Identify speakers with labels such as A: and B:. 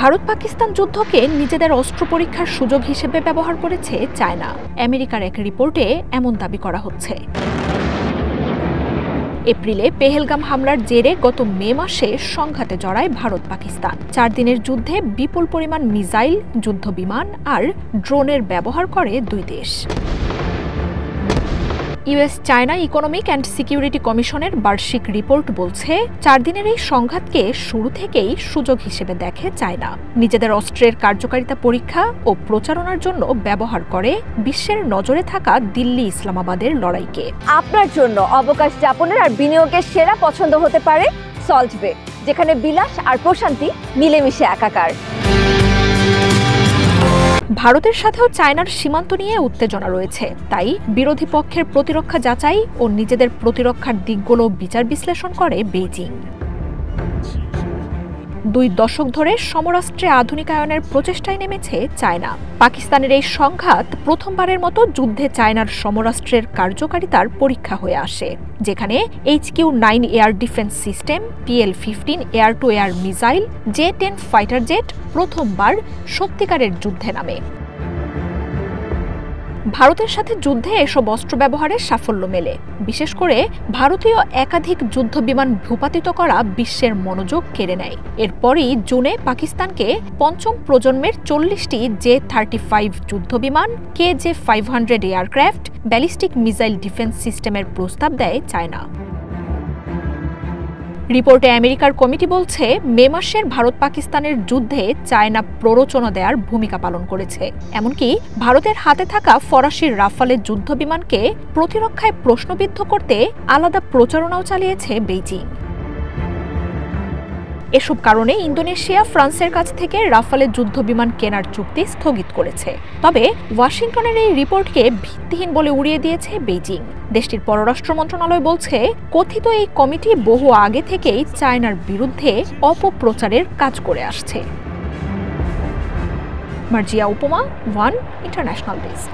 A: ভারত পাকিস্তান যুদ্ধকে নিজেদের অস্ত্র পরীক্ষার সুযোগ হিসেবে ব্যবহার করেছে চায়না। আমেরিকার এক রিপোর্টে এমন দাবি করা হচ্ছে। এপ্রিলে পেহেলগাম হামলার জেরে গত মে মাসে সংঘাতে জড়ায় ভারত পাকিস্তান। 4 দিনের যুদ্ধে বিপুল পরিমাণ মিসাইল, যুদ্ধবিমান আর ড্রোনের ব্যবহার করে দুই দেশ। US China economic and security কমিশনের বার্ষিক রিপোর্ট বলছে 4 দিনের এই সংঘাতকে শুরু থেকেই সুযোগ হিসেবে দেখে চায়না। নিজেদের অস্ত্রের কার্যকারিতা পরীক্ষা ও প্রচারণার জন্য ব্যবহার করে বিশ্বের নজরে থাকা দিল্লি ইসলামাবাদের লড়াইকে।
B: আপনার জন্য অবকাশ যাপনের আর বিনিয়োগের সেরা পছন্দ হতে পারে সল্ট বে, যেখানে বিলাস আর প্রশান্তি মিলেমিশে একাকার।
A: ভারতের সাথেও চায়নার সীমান্ত নিয়ে উত্তেজনা রয়েছে, তাই বিরোধী পক্ষের প্রতিরক্ষা যাচাই ও নিজেদের প্রতিরক্ষার দিকগুলো বিচার বিশ্লেষণ করে বেইজিং। 2 দশক ধরে সমরাষ্ট্রে আধুনিকায়নের প্রচেষ্টায় নেমেছে চায়না। পাকিস্তানের এই সংঘাত প্রথমবারের মতো যুদ্ধে চায়নার সমরাষ্ট্রের কার্যকারিতার পরীক্ষা হয়ে আসে, যেখানে HQ-9 air defence system, PL-15 air two air missile, J-10 fighter jet প্রথমবার সত্যিকারের যুদ্ধে নামে। ভারতের সাথে যুদ্ধে এসব অস্ত্র ব্যবহারে সাফল্য মেলে। বিশেষ করে ভারতীয় একাধিক যুদ্ধবিমান ভূপাতিত করা বিশ্বের মনোযোগ কেড়ে নেয়। এরপরই জুনে পাকিস্তানকে পঞ্চম প্রজন্মের 40টি J-35 যুদ্ধবিমান, KJ-500 aircraft, ballistic missile defence সিস্টেমের প্রস্তাব দেয় চায়না। রিপোর্টে আমেরিকার কমিটি বলছে, মে মাসের ভারত পাকিস্তানের যুদ্ধে চায়না প্ররোচনা দেওয়ার ভূমিকা পালন করেছে। এমনকি ভারতের হাতে থাকা ফরাসির রাফালের যুদ্ধবিমানকে প্রতিরক্ষায় প্রশ্নবিদ্ধ করতে আলাদা প্রচারণাও চালিয়েছে বেইজিং। এসব কারণে ইন্দোনেশিয়া ফ্রান্সের কাছ থেকে রাফালের যুদ্ধবিমান কেনার চুক্তি স্থগিত করেছে। তবে ওয়াশিংটনের এই রিপোর্টকে ভিত্তিহীন বলে উড়িয়ে দিয়েছে বেইজিং। দেশটির পররাষ্ট্র মন্ত্রণালয় বলছে, কথিত এই কমিটি বহু আগে থেকেই চায়নার বিরুদ্ধে অপপ্রচারের কাজ করে আসছে। মার্জিয়া উপমা, ওয়ান ইন্টারন্যাশনাল ডেস্ক।